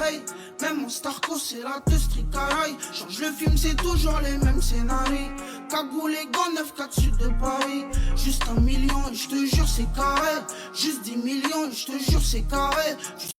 pareil. Même mon Starco, c'est la de Stricaraï. Change le film, c'est toujours les mêmes scénarios. Cagoule et gants, 9-4 sud de Paris. Juste 1 million, et je te jure, c'est carré. Juste 10 millions, et je te jure, c'est carré.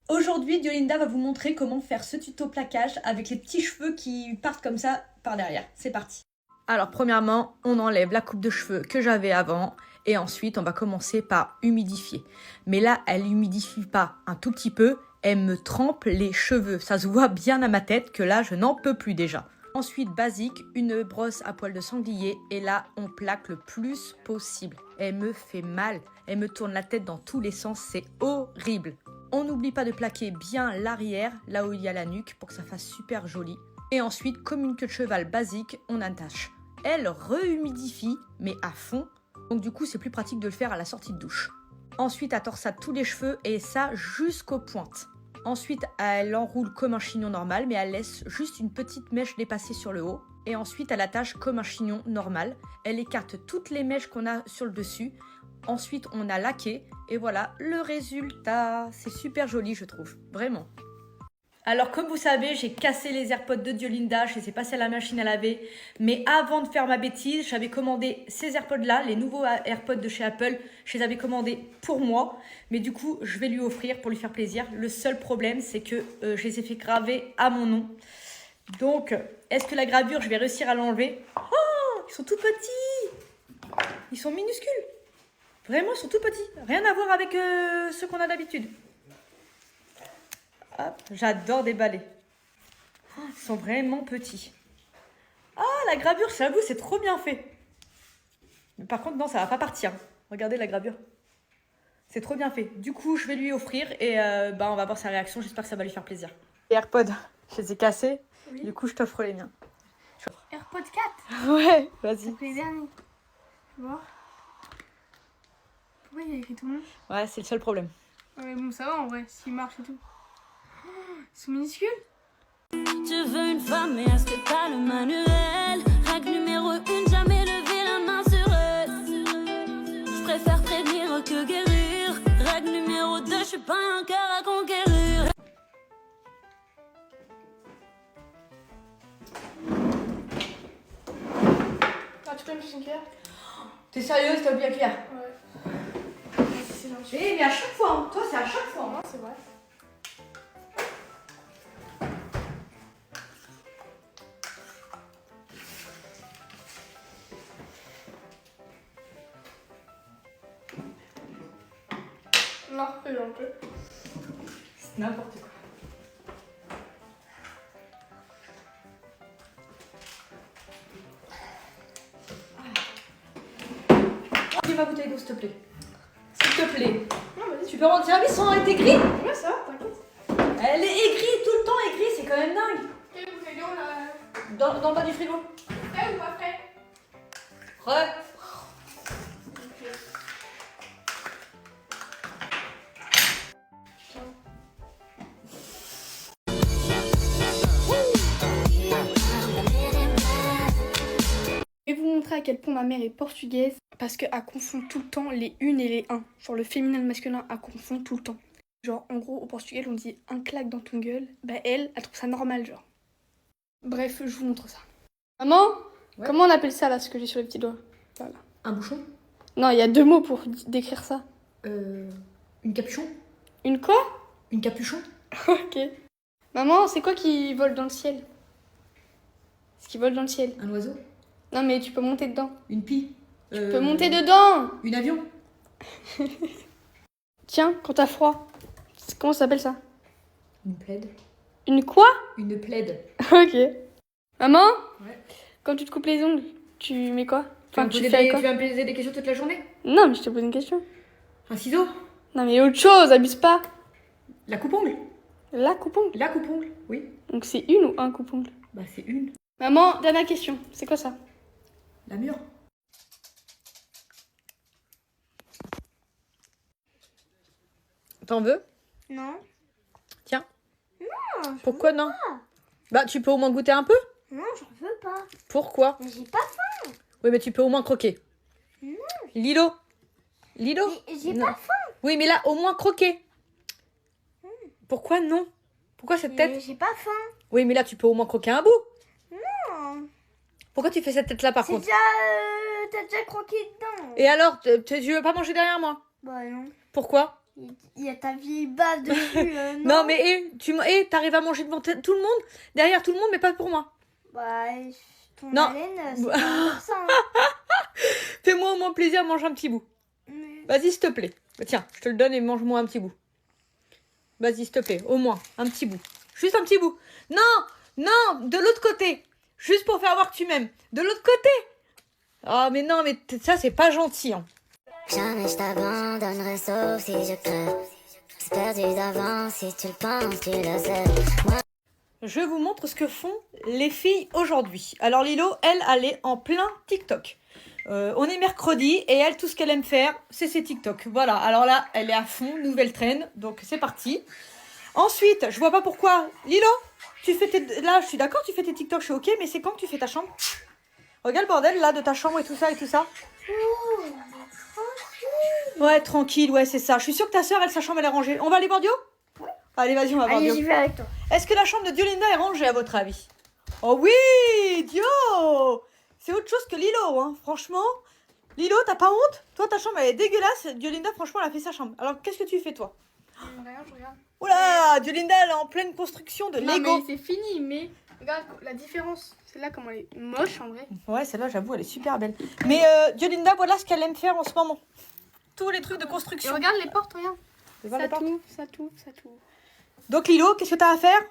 Aujourd'hui, Diolinda va vous montrer comment faire ce tuto plaquage avec les petits cheveux qui partent comme ça par derrière. C'est parti. Alors, premièrement, on enlève la coupe de cheveux que j'avais avant. Et ensuite, on va commencer par humidifier. Mais là, elle humidifie pas un tout petit peu. Elle me trempe les cheveux. Ça se voit bien à ma tête que là, je n'en peux plus déjà. Ensuite, basique, une brosse à poil de sanglier. Et là, on plaque le plus possible. Elle me fait mal. Elle me tourne la tête dans tous les sens. C'est horrible. On n'oublie pas de plaquer bien l'arrière, là où il y a la nuque, pour que ça fasse super joli. Et ensuite, comme une queue de cheval basique, on attache. Elle rehumidifie, mais à fond. Donc du coup, c'est plus pratique de le faire à la sortie de douche. Ensuite, elle torsade tous les cheveux et ça jusqu'aux pointes. Ensuite, elle enroule comme un chignon normal, mais elle laisse juste une petite mèche dépasser sur le haut. Et ensuite, elle attache comme un chignon normal. Elle écarte toutes les mèches qu'on a sur le dessus. Ensuite, on a laqué. Et voilà le résultat. C'est super joli, je trouve. Vraiment. Alors, comme vous savez, j'ai cassé les AirPods de Diolinda. Je les ai passés à la machine à laver. Mais avant de faire ma bêtise, j'avais commandé ces AirPods-là, les nouveaux AirPods de chez Apple. Je les avais commandés pour moi. Mais du coup, je vais lui offrir pour lui faire plaisir. Le seul problème, c'est que je les ai fait graver à mon nom. Donc, est-ce que la gravure, je vais réussir à l'enlever? Oh, ils sont tout petits. Ils sont minuscules. Vraiment, ils sont tout petits. Rien à voir avec ceux qu'on a d'habitude. Hop, j'adore déballer. Oh, ils sont vraiment petits. Ah, la gravure, j'avoue, c'est trop bien fait. Mais par contre, non, ça va pas partir. Regardez la gravure. C'est trop bien fait. Du coup, je vais lui offrir et on va voir sa réaction. J'espère que ça va lui faire plaisir. Les AirPods, je les ai cassés. Oui. Du coup, je t'offre les miens. AirPods 4. Ouais, vas-y. Les derniers. Tu vois? Pourquoi il y a écrit ton nom? Ouais, c'est le seul problème. Ouais, bon, ça va en vrai, s'il marche et tout. Oh, ils sont minuscules. Je veux une femme, mais est-ce que t'as le manuel? Règle numéro 1, jamais lever la main sur elle. Je préfère prévenir que guérir. Règle numéro 2, je suis pas un cœur à conquérir. Ah, tu peux me chercher une cuillère? T'es sérieuse, t'as oublié la cuillère? Ouais. C'est gentil. Mais à chaque fois, hein. Toi, c'est à chaque fois. Non, c'est vrai. Non, c'est gentil. C'est n'importe quoi. Dis ma bouteille d'eau, s'il te plaît. S'il te plaît. Non, vas-y. Tu peux rendre service sans être aigri? Ouais, ça va, t'inquiète. Elle est aigrie, tout le temps aigrie, c'est quand même dingue. Et vous faites où là? Dans le bas du frigo. Prêt ou pas prêt? Ouais. Je vais vous montrer à quel point ma mère est portugaise parce qu'elle confond tout le temps les une et les un. Genre le féminin et le masculin, elle confond tout le temps. Genre en gros au Portugal on dit un claque dans ton gueule. Bah elle trouve ça normal genre. Bref, je vous montre ça. Maman, Ouais. comment on appelle ça là ce que j'ai sur les petits doigts? Voilà. Un bouchon? Non, il y a 2 mots pour décrire ça. Une capuchon? Une quoi? Une capuchon? Ok. Maman, c'est quoi qui vole dans le ciel? Ce qui vole dans le ciel. Un oiseau? Non mais tu peux monter dedans. Une pie? Tu peux monter dedans. Une avion? Tiens, quand t'as froid. Comment ça s'appelle ça? Une plaide? Une quoi? Une plaide. Ok. Maman, Ouais. quand tu te coupes les ongles, tu mets quoi? Enfin, tu tu fais quoi? vas me poser des questions toute la journée? Non, mais je te pose une question. Un ciseau? Non, mais autre chose, abuse pas. La coupe-ongle? La coupe-ongle. La coupe-ongle, oui. Donc c'est une ou un coupe-ongle? Bah c'est une. Maman, dernière question. C'est quoi ça? La mûre. T'en veux? Non. Tiens. Non. Pourquoi non? Bah tu peux au moins goûter un peu? Non, j'en veux pas. Pourquoi? Mais j'ai pas faim. Oui mais tu peux au moins croquer. Non. Lilo? Lilo? J'ai Non. pas faim. Oui mais là au moins croquer. Pourquoi non? Pourquoi cette tête? J'ai pas faim. Oui, mais là, tu peux au moins croquer un bout. Non. Pourquoi tu fais cette tête-là, par C'est contre? déjà... T'as déjà croqué dedans. Et alors, tu veux pas manger derrière moi? Bah non. Pourquoi? Il y a ta vieille bave dessus. Non, mais t'arrives à manger devant tout le monde? Derrière tout le monde, mais pas pour moi. Bah, ton Non. haleine, c'est pas ça. Fais-moi au moins plaisir, mange un petit bout. Vas-y, s'il te plaît. Bah, tiens, je te le donne et mange-moi un petit bout. Vas-y, s'il te plaît, au moins, un petit bout. Juste un petit bout. Non, non, de l'autre côté. Juste pour faire voir que tu m'aimes. De l'autre côté. Oh, mais non, mais ça, c'est pas gentil. Hein. Jamais je t'abandonnerai sauf si je crève. C'est perdu d'avance, si tu le penses, tu le sais. Je vous montre ce que font les filles aujourd'hui. Alors Lilo, elle est en plein TikTok. On est mercredi et elle, tout ce qu'elle aime faire, c'est ses TikTok. Voilà, alors là, elle est à fond, nouvelle traîne, donc c'est parti. Ensuite, je vois pas pourquoi. Lilo, là, je suis d'accord, tu fais tes TikTok, je suis ok, mais c'est quand que tu fais ta chambre? Regarde le bordel, là, de ta chambre et tout ça et tout ça. Ouais, tranquille, ouais, c'est ça. Je suis sûre que ta soeur, sa chambre, elle est rangée. On va aller voir Dio? Ouais. Allez, vas-y, on va voir Allez, Dio. j'y vais avec toi. Est-ce que la chambre de Diolinda est rangée, à votre avis? Oh oui, Dio! C'est autre chose que Lilo, hein. Franchement. Lilo, t'as pas honte? Toi, ta chambre, elle est dégueulasse. Diolinda, franchement, elle a fait sa chambre. Alors, qu'est-ce que tu fais, toi? Regarde, je regarde. Oula, Diolinda, elle est en pleine construction de Non, Lego. mais c'est fini, mais regarde la différence. Celle-là, comment elle est moche en vrai. Ouais, celle-là, j'avoue, elle est super belle. Mais Diolinda, voilà ce qu'elle aime faire en ce moment. Tous les trucs de Et construction. regarde les portes, regarde. Tu vois les portes? Ça t'ouvre. Donc, Lilo, qu'est-ce que t'as à faire?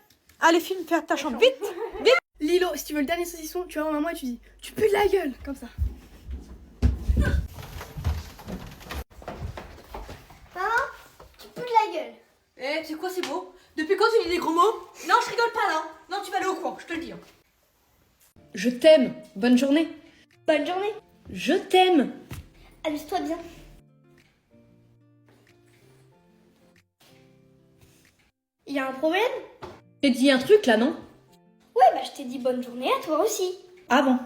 Allez, filme, faire ta chambre. Vite, vite. Lilo, si tu veux le dernier saucisson, tu vas voir maman et tu dis tu pues de la gueule, comme ça. Maman, tu pues de la gueule. Eh, tu sais quoi, c'est beau? Depuis quand tu dis des gros mots? Non, je rigole pas là. Non, tu vas aller au coin, je te le dis. Je t'aime. Bonne journée. Bonne journée. Je t'aime. Amuse-toi bien. Il y a un problème? T'as dit un truc là, non? Ouais, bah je t'ai dit bonne journée à toi aussi. Avant.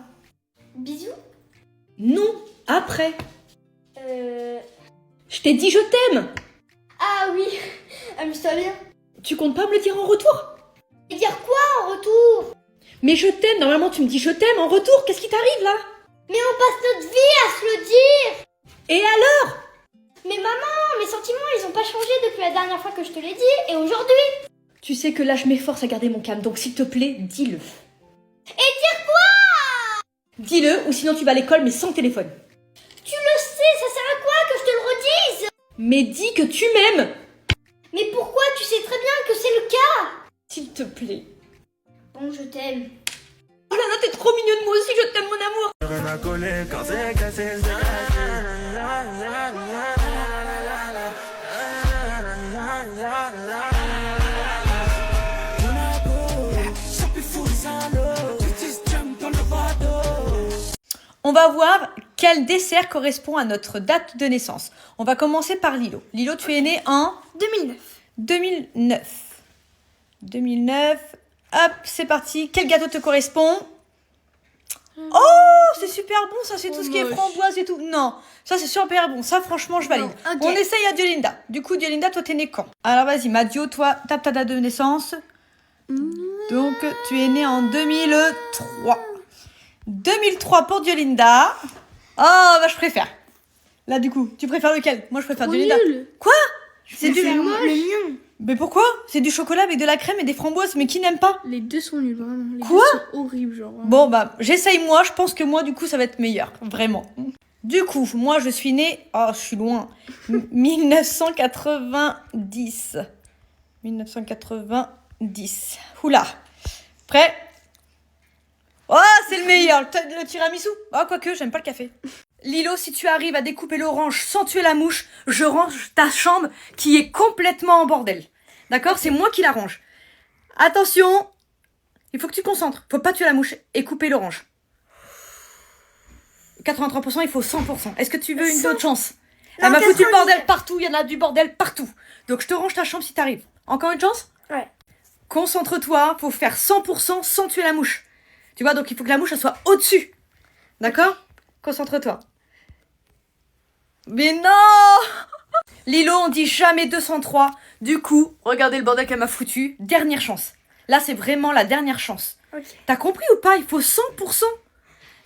Bisous. Non, après. Je t'ai dit je t'aime. Ah oui, amuse-toi bien. Tu comptes pas me le dire en retour? Et dire quoi en retour? Mais je t'aime, normalement tu me dis je t'aime en retour, qu'est-ce qui t'arrive là? Mais on passe notre vie à se le dire. Et alors? Mais maman, mes sentiments, ils ont pas changé depuis la dernière fois que je te l'ai dit, et aujourd'hui. Tu sais que là je m'efforce à garder mon calme, donc s'il te plaît, dis-le. Et dire quoi? Dis-le, ou sinon tu vas à l'école mais sans téléphone. Tu le sais, ça sert à quoi que je te le redise? Mais dis que tu m'aimes. Mais pourquoi? Tu sais très bien que c'est le cas. S'il te plaît. Bon, je t'aime. Oh là là, t'es trop mignonne, moi aussi je t'aime mon amour. On va voir quel dessert correspond à notre date de naissance. On va commencer par Lilo. Lilo, tu es née en 2009. 2009. 2009. Hop, c'est parti. Quel gâteau te correspond? Oh, c'est super bon, ça, c'est tout ce qui est framboise et tout. Non, ça, c'est super bon. Ça, franchement, je valide. Non, ok. On essaye à Diolinda. Du coup, Diolinda, toi, t'es née quand? Alors, vas-y, Madio, toi, tape ta date de naissance. Donc, tu es née en 2003. 2003 pour Diolinda. Oh, bah, je préfère. Là, du coup, tu préfères lequel? Moi, je préfère Diolinda. Nul. Quoi? C'est du... Le mien. Mais pourquoi? C'est du chocolat avec de la crème et des framboises, mais qui n'aime pas? Les deux sont nuls, vraiment. Les Quoi? deux sont horribles, genre. Vraiment. Bon, bah, j'essaye moi. Je pense que moi, du coup, ça va être meilleur. Vraiment. Du coup, moi, je suis née... Oh, je suis loin. 1990. 1990. Oula. Prêt? Oh, c'est le meilleur. Le tiramisu. Oh, quoique, j'aime pas le café. Lilo, si tu arrives à découper l'orange sans tuer la mouche, je range ta chambre qui est complètement en bordel. D'accord? C'est moi qui la range. Attention, il faut que tu te concentres. Faut pas tuer la mouche et couper l'orange. 83%, il faut 100%. Est-ce que tu veux une autre chance? Elle m'a foutu le bordel partout, il y en a du bordel partout. Donc je te range ta chambre si t'arrives. Encore une chance? Ouais. Concentre-toi, faut faire 100% sans tuer la mouche. Tu vois, donc il faut que la mouche elle soit au-dessus. D'accord? Concentre-toi. Mais non! Lilo, on dit jamais 203. Du coup, regardez le bordel qu'elle m'a foutu. Dernière chance. Là, c'est vraiment la dernière chance. Ok. T'as compris ou pas? Il faut 100%.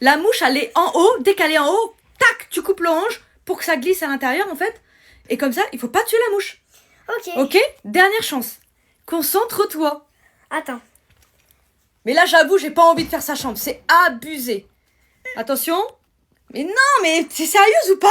La mouche, elle est en haut. Dès qu'elle est en haut, tac, tu coupes l'orange pour que ça glisse à l'intérieur, en fait. Et comme ça, il faut pas tuer la mouche. Ok. Ok? Dernière chance. Concentre-toi. Attends. Mais là, j'avoue, j'ai pas envie de faire sa chambre. C'est abusé. Attention. Mais non, mais c'est sérieuse ou pas?